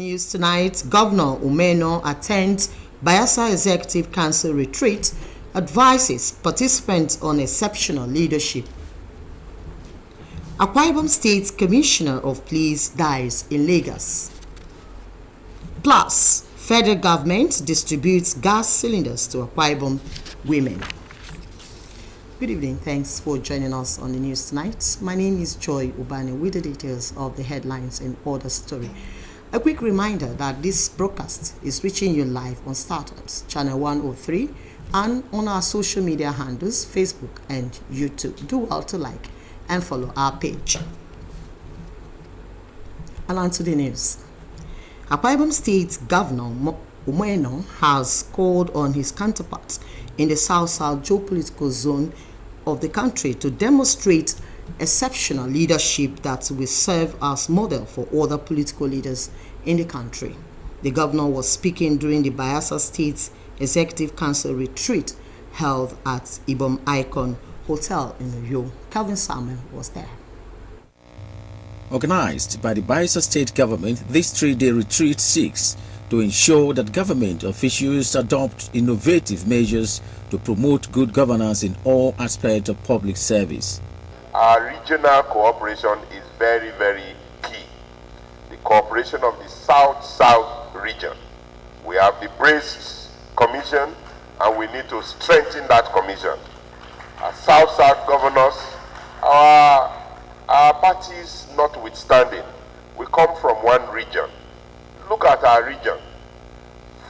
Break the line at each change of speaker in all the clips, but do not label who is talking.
news tonight, Governor Umeno attends Bayelsa Executive Council retreat, advises participants on exceptional leadership. Akwa Ibom State Commissioner of Police dies in Lagos. Plus, federal government distributes gas cylinders to Akwa Ibom women. Good evening. Thanks for joining us on the news tonight. My name is Joy Ubani with the details of the headlines and other story. A quick reminder that this broadcast is reaching you live on StarTimes, Channel 103, and on our social media handles, Facebook and YouTube. Do well to like and follow our page. And on to the news. Akwa Ibom State Governor Umeno has called on his counterparts in the South-South geopolitical zone of the country to demonstrate exceptional leadership that will serve as model for other political leaders in the country. The governor was speaking during the Bayelsa State Executive Council retreat held at Ibom Icon Hotel in Uyo. Calvin Samuel was there.
Organized by the Bayelsa State government, this 3-day retreat seeks to ensure that government officials adopt innovative measures to promote good governance in all aspects of public service.
Our regional cooperation is very, very key. The cooperation of the South-South region. We have the BRACE Commission, and we need to strengthen that commission. As South-South governors, our parties notwithstanding, we come from one region. Look at our region.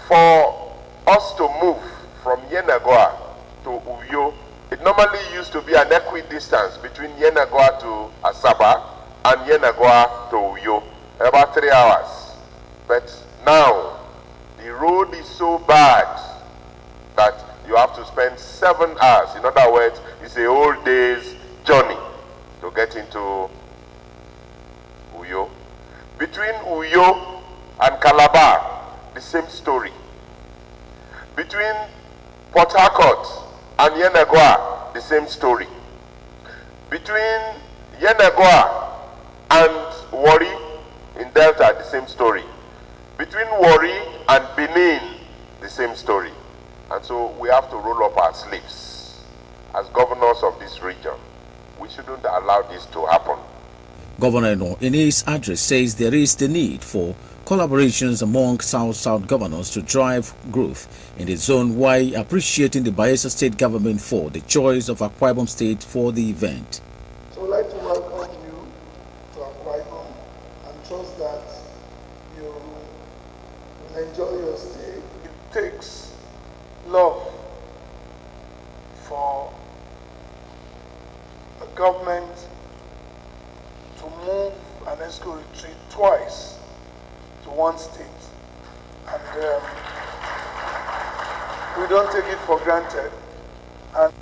For us to move from Yenagoa to Uyo, it normally used to be an equidistance between Yenagoa to Asaba and Yenagoa to Uyo, about 3 hours. But now, the road is so bad that you have to spend 7 hours. In other words, it's a whole day's journey to get into Uyo. Between Uyo and Calabar, the same story. Between Port Harcourt and Yenagoa, the same story. Between Yenagoa and Warri in Delta, the same story. Between Warri and Benin, the same story. And so we have to roll up our sleeves as governors of this region. We shouldn't allow this to happen.
Governor Eno, in his address, says there is the need for collaborations among South-South governors to drive growth in the zone, while appreciating the Bayelsa State government for the choice of Akwa Ibom State for the event.
So I'd like to welcome you to Akwa Ibom and trust that you will enjoy your stay. It takes love for the government to move an ESCO retreat twice to one state, and we don't take it for granted. And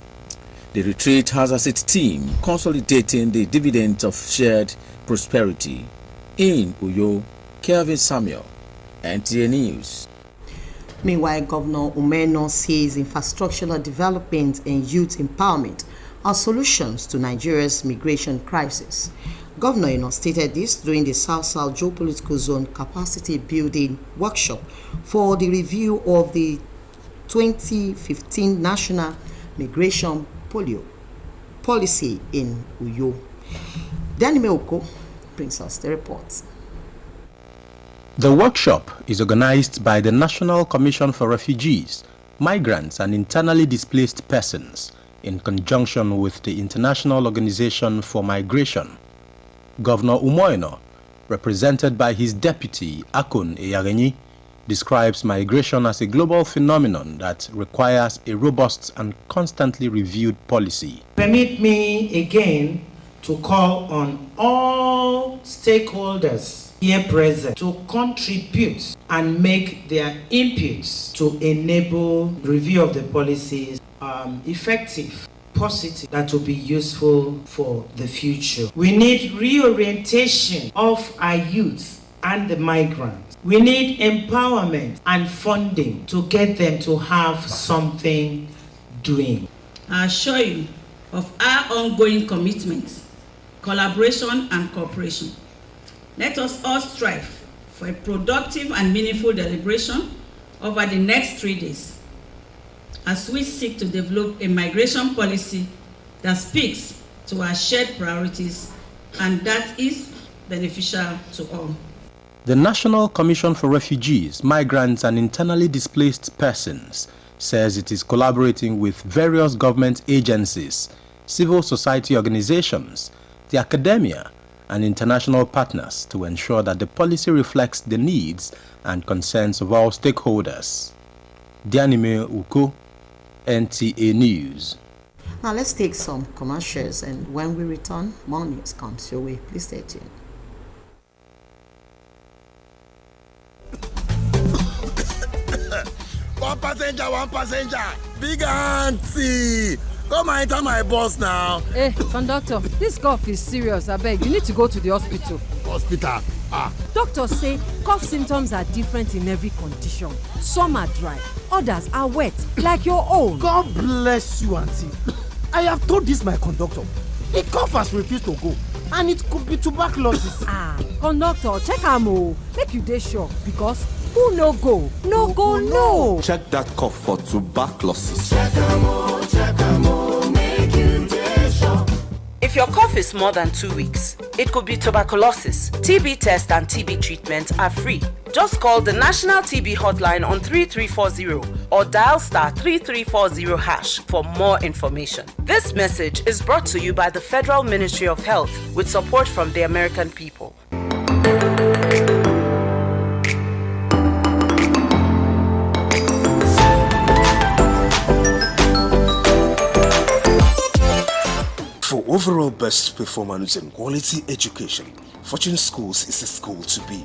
the retreat has as its theme consolidating the dividends of shared prosperity. In Uyo, Kelvin Samuel, NTA News.
Meanwhile, Governor Umeno says infrastructural development and youth empowerment are solutions to Nigeria's migration crisis. Governor Eno stated this during the South-South Geopolitical Zone Capacity Building Workshop for the review of the 2015 National Migration Policy in Uyo. Danny Meoko brings us the report.
The workshop is organized by the National Commission for Refugees, Migrants and Internally Displaced Persons in conjunction with the International Organization for Migration. Governor Umoeno, represented by his deputy Akon Eyarenyi, describes migration as a global phenomenon that requires a robust and constantly reviewed policy.
Permit me again to call on all stakeholders here present to contribute and make their inputs to enable review of the policies effective, positive, that will be useful for the future. We need reorientation of our youth and the migrants. We need empowerment and funding to get them to have something doing.
I assure you of our ongoing commitment, collaboration and cooperation. Let us all strive for a productive and meaningful deliberation over the next 3 days as we seek to develop a migration policy that speaks to our shared priorities and that is beneficial to all.
The National Commission for Refugees, Migrants and Internally Displaced Persons says it is collaborating with various government agencies, civil society organizations, the academia, and international partners to ensure that the policy reflects the needs and concerns of all stakeholders. Dianime Uko, NTA News.
Now let's take some commercials, and when we return, more news comes your way. Please stay tuned.
One passenger, big auntie. Come and enter my bus now.
Hey, conductor, this cough is serious. I beg, you need to go to the hospital.
Hospital?
Doctors say cough symptoms are different in every condition. Some are dry, others are wet, like your own.
God bless you, auntie. I have told this my conductor. The cough has refused to go, and it could be tuberculosis.
Conductor, check am o. Make you dey sure, because who no go, no go, no.
Check that cough for tuberculosis.
Check am o, make you dey sure.
If your cough is more than 2 weeks, it could be tuberculosis. TB test and TB treatment are free. Just call the National TB Hotline on 3340 or dial *3340# for more information. This message is brought to you by the Federal Ministry of Health with support from the American people.
For overall best performance and quality education, Fortune Schools is a school to be.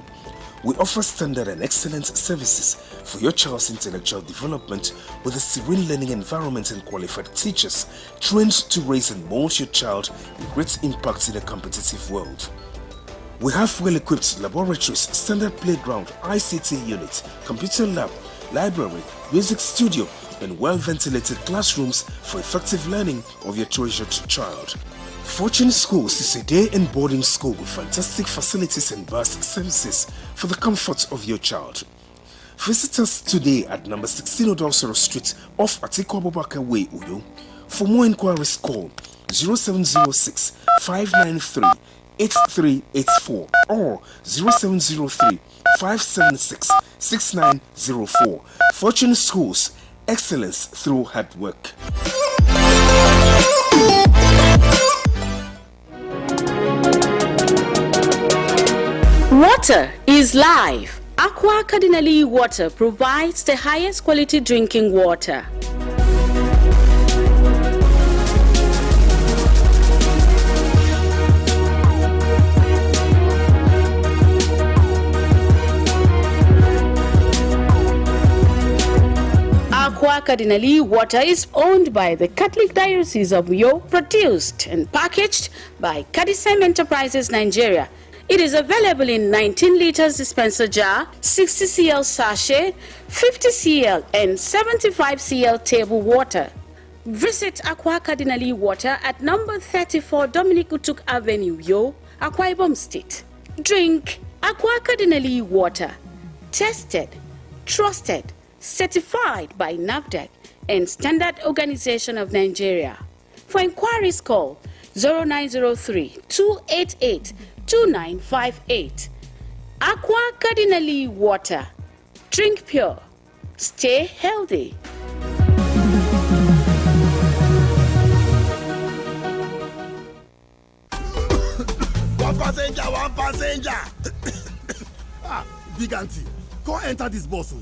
We offer standard and excellent services for your child's intellectual development with a serene learning environment and qualified teachers trained to raise and mold your child with great impact in a competitive world. We have well-equipped laboratories, standard playground, ICT unit, computer lab, library, music studio, and well-ventilated classrooms for effective learning of your treasured child. Fortune Schools is a day and boarding school with fantastic facilities and bus services for the comfort of your child. Visit us today at number 16 Odosoro Street off Atiku Abubakar Way, Uyo. For more inquiries, call 0706 593 8384 or 0703 576 6904. Fortune Schools, excellence through hard work.
Water is life. Aqua Cardinale Water provides the highest quality drinking water. Aqua Cardinale Water is owned by the Catholic Diocese of Uyo, produced and packaged by Cadisem Enterprises Nigeria. It is available in 19 liters dispenser jar, 60 cl sachet, 50 cl and 75 cl table water. Visit Aqua Cardinale Water at number 34 Dominic Utuk Avenue, Uyo, Akwa Ibom State. Drink Aqua Cardinale Water. Tested, trusted, certified by NAFDAC and Standard Organization of Nigeria. For inquiries, call 0903 288 2958. Aqua Cardinale Water. Drink pure. Stay healthy.
One passenger. Big auntie, go enter this bus.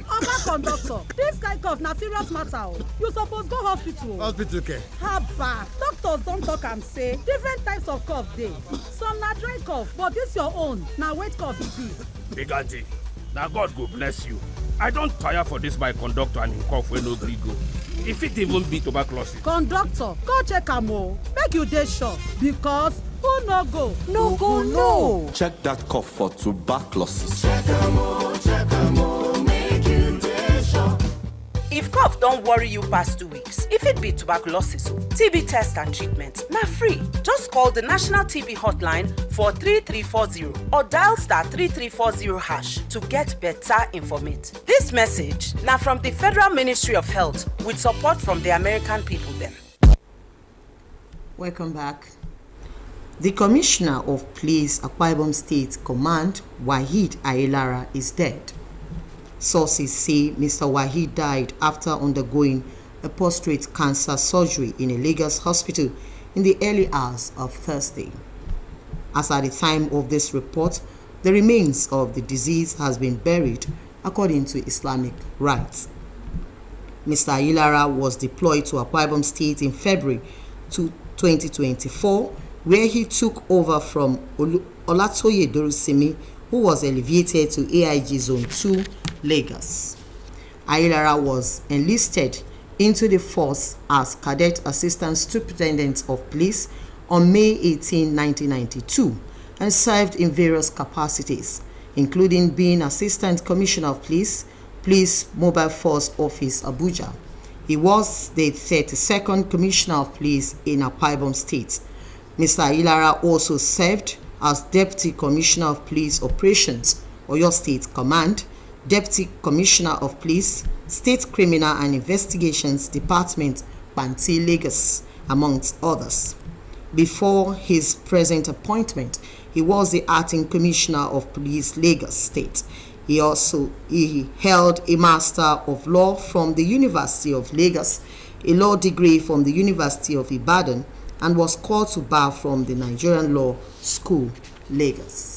Oga conductor, this kind cough na serious matter. You suppose go hospital.
Hospital care.
Haba, doctors don talk am say different types of cough dey. Some na dry cough, but this your own na wet cough e be.
Big auntie, na God go bless you. I don tire for this my conductor and him cough wey no gree go. E fit even be tuberculosis.
Conductor, go check am o, make you dey sure, because who no go, no go, no.
Check that cough for tuberculosis.
Check am o, make you dey sure.
If cough cough don't worry you past 2 weeks, if it be tuberculosis, TB test and treatment, na free. Just call the National TB Hotline for 3340 or dial *3340# to get better informate. This message now from the Federal Ministry of Health with support from the American people them.
Welcome back. The Commissioner of Police, Akwa Ibom State Command, Wahid Ayelara, is dead. Sources say Mr. Wahid died after undergoing a prostate cancer surgery in a Lagos hospital in the early hours of Thursday. As at the time of this report, the remains of the deceased has been buried according to Islamic rites. Mr. Ayelara was deployed to Akwa Ibom State in February 2024, where he took over from Olatoye Dorusimi, who was elevated to AIG Zone 2, Lagos. Ayelara was enlisted into the force as Cadet Assistant Superintendent of Police on May 18, 1992, and served in various capacities, including being Assistant Commissioner of Police, Police Mobile Force Office, Abuja. He was the 32nd Commissioner of Police in Akwa Ibom State. Mr. Ayelara also served as Deputy Commissioner of Police Operations, Oyo State Command, Deputy Commissioner of Police, State Criminal and Investigations Department, Banti, Lagos, amongst others. Before his present appointment, he was the Acting Commissioner of Police, Lagos State. He held a Master of Law from the University of Lagos, a law degree from the University of Ibadan, and was called to bar from the Nigerian Law School, Lagos.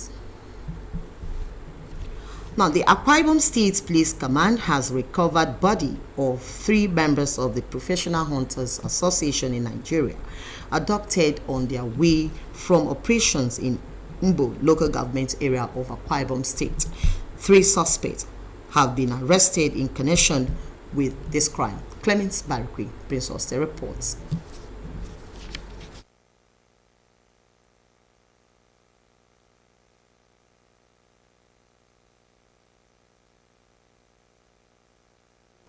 Now, the Akwa Ibom State Police Command has recovered body of 3 members of the Professional Hunters Association in Nigeria, abducted on their way from operations in Mbo local government area of Akwa Ibom State. 3 suspects have been arrested in connection with this crime. Clemens Barikwi brings us the reports.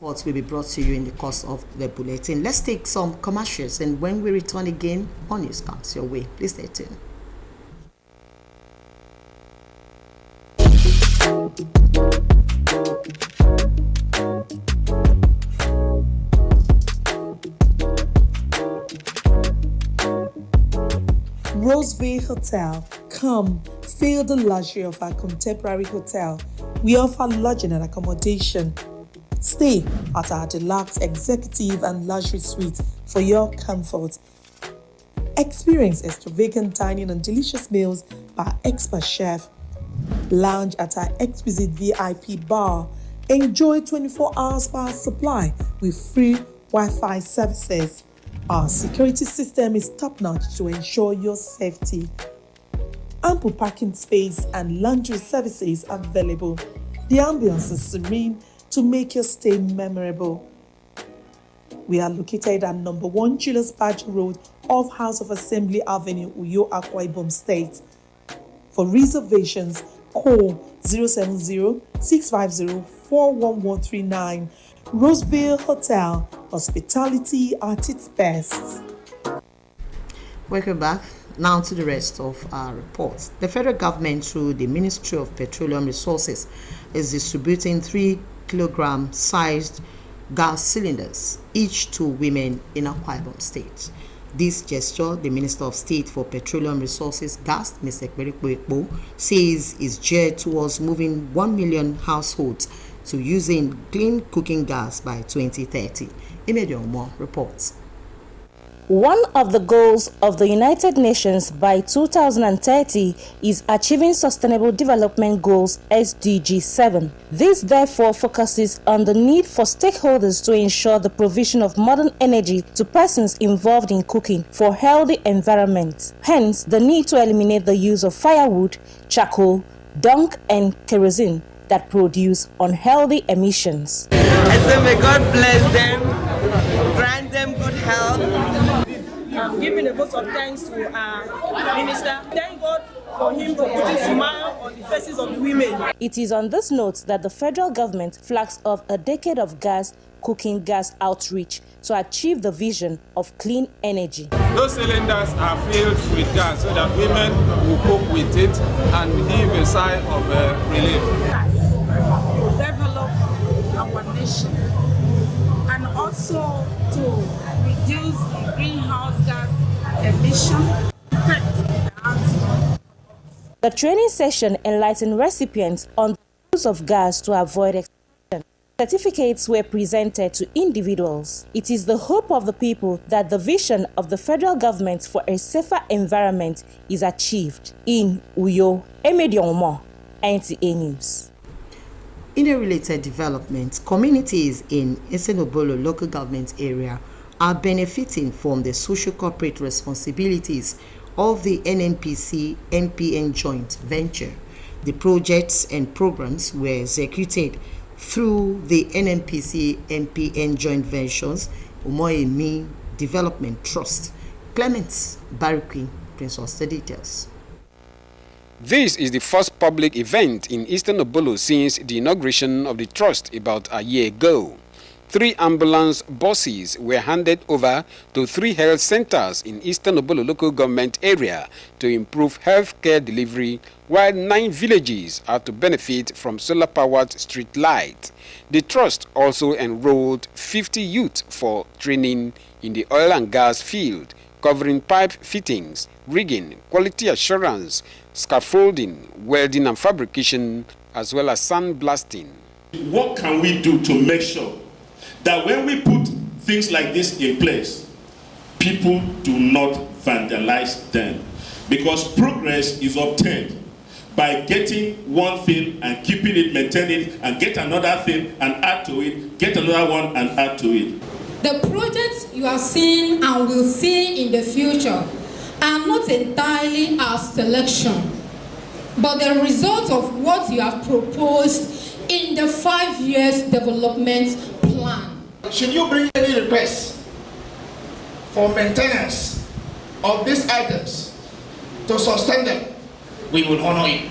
Reports will be brought to you in the course of the bulletin. Let's take some commercials, and when we return again, more news comes your way. Please stay tuned.
Roseville Hotel. Come, feel the luxury of our contemporary hotel. We offer lodging and accommodation. Stay at our deluxe executive and luxury suite for your comfort. Experience extravagant dining and delicious meals by expert chef. Lounge at our exquisite VIP bar. Enjoy 24 hours power supply with free Wi-Fi services. Our security system is top-notch to ensure your safety. Ample parking space and laundry services available. The ambience is serene to make your stay memorable. We are located at number 1 Julius Baji Road off House of Assembly Avenue, Uyo, Akwa Ibom State. For reservations, call 070-650-41139. Roseville Hotel, hospitality at its best.
Welcome back. Now to the rest of our reports. The federal government, through the Ministry of Petroleum Resources, is distributing 3-kilogram sized gas cylinders, each to women in Akwa Ibom State. This gesture, the Minister of State for Petroleum Resources, Gas, Mr. Ekberikpo, says is geared towards moving 1 million households to using clean cooking gas by 2030. Imediomo reports.
One of the goals of the United Nations by 2030 is achieving Sustainable Development Goals SDG 7. This therefore focuses on the need for stakeholders to ensure the provision of modern energy to persons involved in cooking for healthy environment. Hence, the need to eliminate the use of firewood, charcoal, dung and kerosene that produce unhealthy emissions.
I say may God bless them, grant them good health.
I'm giving a vote of thanks to our minister. Thank God for him for putting smile on the faces voices of the women.
It is on this note that the federal government flags off a decade of cooking gas outreach to achieve the vision of clean energy.
Those cylinders are filled with gas so that women will cook with it and heave a sigh of relief.
Develop our nation and also to reduce the greenhouse gas emission.
The training session enlightened recipients on the use of gas to avoid explosion. Certificates were presented to individuals. It is the hope of the people that the vision of the federal government for a safer environment is achieved. In Uyo, Emediomo, NTA News.
In a related development, communities in Esenobolo local government area are benefiting from the social corporate responsibilities of the NNPC-MPN joint venture. The projects and programs were executed through the NNPC-MPN joint ventures Umoyemi Development Trust. Clement Barikwi brings us the details.
This is the first public event in Eastern Obolo since the inauguration of the trust about a year ago. 3 ambulance buses were handed over to 3 health centers in Eastern Obolo local government area to improve health care delivery, while 9 villages are to benefit from solar-powered street lights. The trust also enrolled 50 youth for training in the oil and gas field, covering pipe fittings, rigging, quality assurance, scaffolding, welding and fabrication, as well as sandblasting.
What can we do to make sure that when we put things like this in place, people do not vandalize them? Because progress is obtained by getting one thing and keeping it, maintaining it, and get another thing and add to it, get another one and add to it.
The projects you are seeing and will see in the future are not entirely our selection, but the result of what you have proposed in the 5 years development plan.
Should you bring any requests for maintenance of these items to sustain them, we will honor it.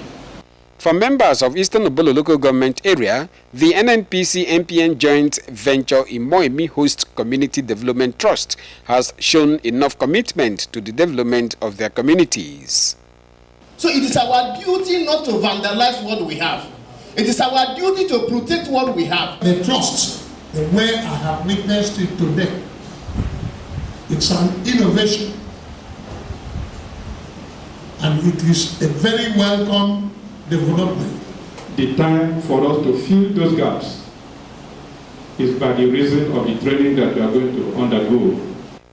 For members of Eastern Obolo local government area, the NNPC-MPN joint venture Imoemi Host Community Development Trust has shown enough commitment to the development of their communities.
So it is our duty not to vandalize what we have. It is our duty to protect what we have.
The trust, the way I have witnessed it today, it's an innovation. And it is a very welcome development.
The time for us to fill those gaps is by the reason of the training that we are going to undergo.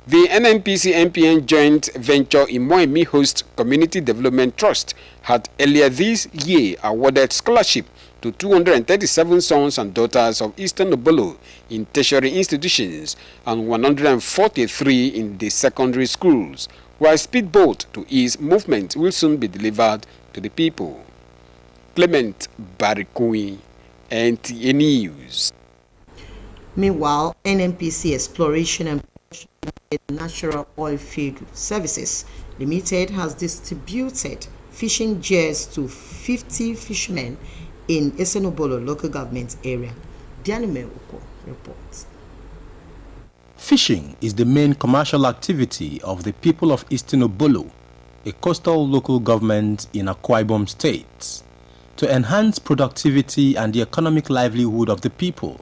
The NNPC-MPN joint venture Imoemi Host Community Development Trust had earlier this year awarded scholarship to 237 sons and daughters of Eastern Obolo in tertiary institutions and 143 in the secondary schools, while speedboat to ease movement will soon be delivered to the people. Clement Barikui, NTA News.
Meanwhile, NNPC Exploration and Natural Oil Field Services Limited has distributed fishing gears to 50 fishermen in Esenobolo local government area. Dianime Uko reports.
Fishing is the main commercial activity of the people of Eastern Obolo, a coastal local government in Akwa Ibom State. To enhance productivity and the economic livelihood of the people,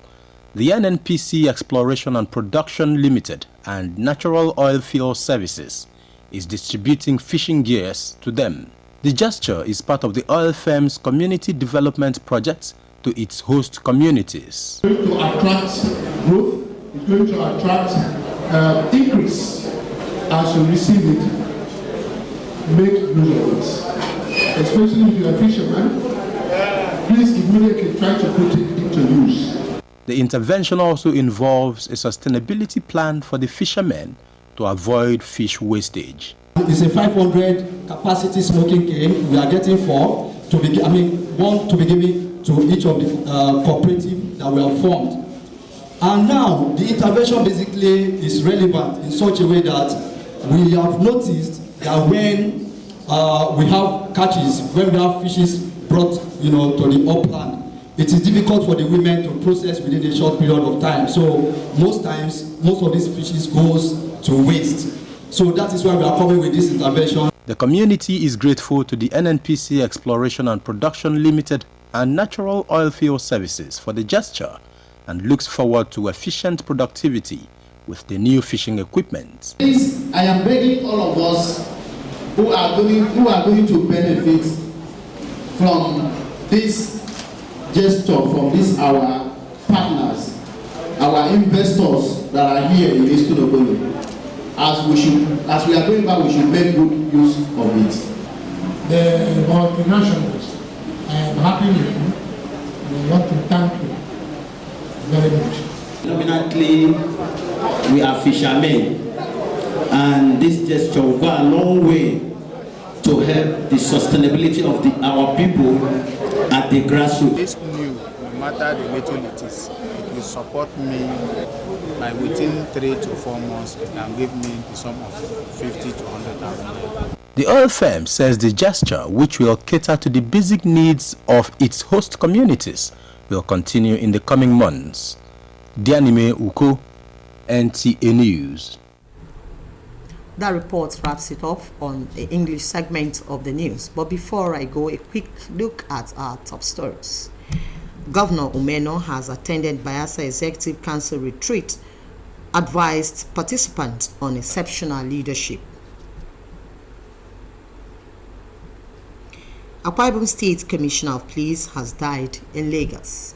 the NNPC Exploration and Production Limited and Natural Oil Field Services is distributing fishing gears to them. The gesture is part of the oil firm's community development project to its host communities.
It's going to attract growth, it's going to attract increase as you receive it. Make use of it. Especially if you are a fisherman, please immediately try to put it into use.
The intervention also involves a sustainability plan for the fishermen to avoid fish wastage.
It's a 500 capacity smoking cane. We are getting 4 to be, one to be given to each of the cooperative that we have formed. And now the intervention basically is relevant in such a way that we have noticed that when we have catches, when we have fishes brought, to the upland, it is difficult for the women to process within a short period of time. So most times, most of these fishes goes to waste. So that is why we are coming with this intervention.
The community is grateful to the NNPC Exploration and Production Limited and Natural Oil Field Services for the gesture and looks forward to efficient productivity with the new fishing equipment.
Please, I am begging all of us who are going to benefit from this gesture, from this our partners, our investors that are here in Eastern Obolo. As we are doing that, we should make good use of it.
The multinationals, I am happy with you. I want to thank you very much.
Nominally, we are fishermen, and this gesture will go a long way to help the sustainability of our people at the grassroots.
This new, no matter the little it is, it will support me by within 3 to 4 months. It can give me the sum of 50 to 100,000.
The oil firm says the gesture, which will cater to the basic needs of its host communities, will continue in the coming months. Dianime Uko, NTA News.
That report wraps it off on the English segment of the news. But before I go, a quick look at our top stories. Governor Umeno has attended Bayelsa Executive Council retreat, advised participants on exceptional leadership. Akwa Ibom State Commissioner of Police has died in Lagos.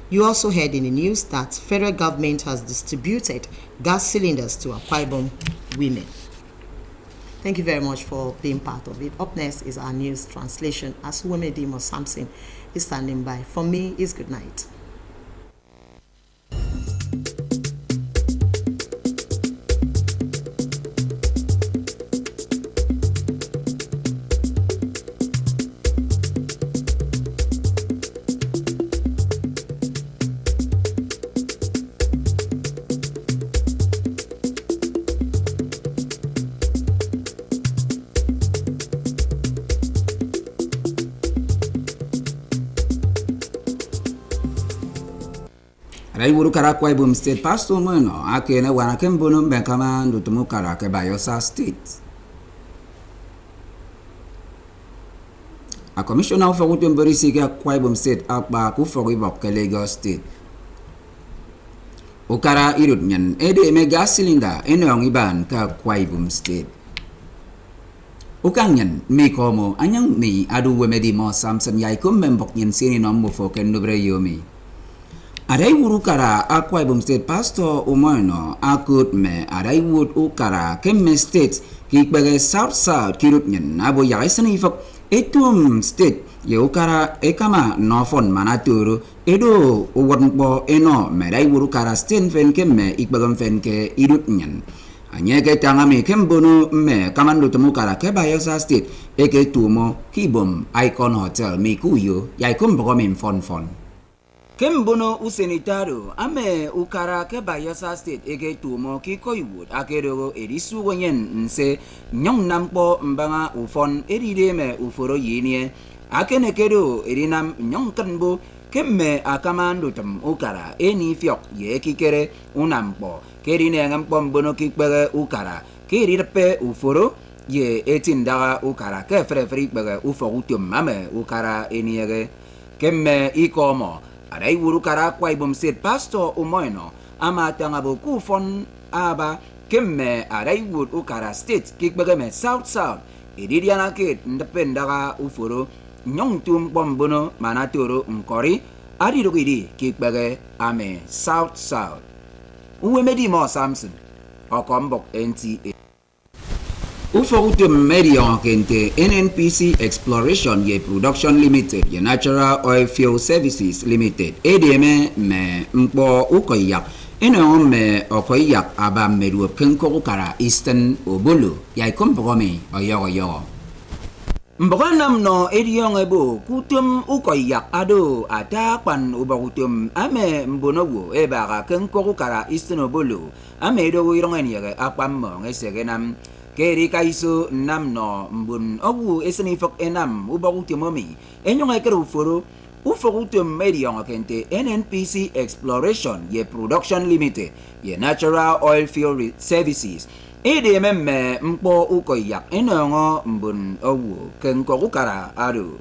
You also heard in the news that federal government has distributed gas cylinders to Akwa Ibom women. Thank you very much for being part of it. Up next is our news translation as Uwemedimo Samson is standing by. For me, it's good night.
Wuru kara Akwa Ibom State Pastor Umeno akene wana kembono mbekama ndutumu kara ke Bayelsa State. A commissioner of Utemborisi ke Akwa Ibom State akba ku Ibok ke Lagos State. Ukara irut nyen ede me gas cylinder eno iban ka Akwa Ibom State. Ukangen mi komo anyang mi adu Uwemedimo Samson yai kumbembok nyen sini nombo foken nubre yomi. Arai wuru kara Akwa Ibom State Pastor Umeno akut me arai wud ukara kemme state kikbege South kirut nyen abo yai sanifok etum state ye ukara ekama nofon manaturu edo uwadmpo eno merai wuru kara state fen kemme ikbegam fen ke irut nyen anyeke tangami kembono me kamando temu kara ke Bayelsa State eke tumo kibom Icon Hotel mikuyo yai kumbogo mim fon Kembono usenitaro ame ukara ke Bayelsa State ege tumo kiko iwood akerogo erisu gonyen nse nyong nampo mbanga ufon eride me uforo yinie akenekedo erinam nyong kanbo kemme akamando tam ukara eni fiok ye kikere unampo kerine ngampo mbono kikbege ukara kerirpe uforo ye etindaga ukara ke frefri bege ufo utum mame ukara eniege kemme ikomo Arai wuru kara Akwa Ibom State Pastor Umeno ama tangabo kufon aba kemme arai wuru ukara state kikbegeme South edidiana kit ndependaga uforo nyongtum bombono manatoro nkori arirogidi kikbege ame South Uwemedimo Samson okombok NTA Ufogutum Medion Kente NNPC Exploration ye Production Limited ye Natural Oil Field Services Limited EDM me mpo ukoyak eno me okoyak aba medu kenko ukara Eastern Obolo ya ikompogome oyo Mboganam no edion ebo kutum ukoyak ado atakpan ubagutum ame mbonogo ebaga kenko ukara Eastern Obolo ame do wirongen yege apam ngesegenam keri kaiso nam no mbun ogu eseni fok enam ubagutemomi enyong ekero uforo ufogutem medion kente NNPC Exploration ye Production Limited ye Natural Oil Field Services EDMM mpo ukoyak enongo mbun ogu kenko ukara aru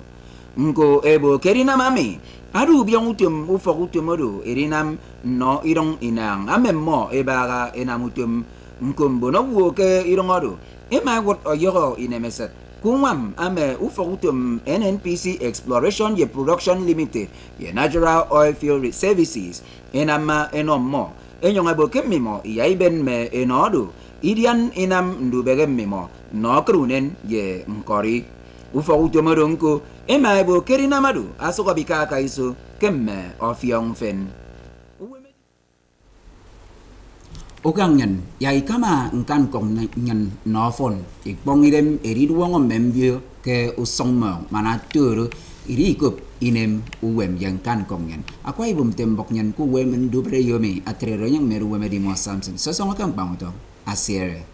ngo ebo kerina mami aru biang utem ufogutemodo erinam no irong inang amemmo ebaga enamutem mkombono woke irongodo ema wot oyogo inemeset kumam ame ufogutum NNPC Exploration ye Production Limited ye Natural Oil Field Services enama enommo enyonga boke mimo yaiben me enodo idian enam ndubege mimo no krunen ye nkori ufogutum ronko ema boke rinamadu asoko bikaka iso kemme ofiong fen Ogangen yai kama ngkan kong nyan nofon ikbong irem eriduang membio ke usongmong mana turu irikup inem uwem yang kan kong nyan aku ibum tembok nyan ku wemen dubre yomi atrero yang meru wemedi mo samson sosong akam bang to asere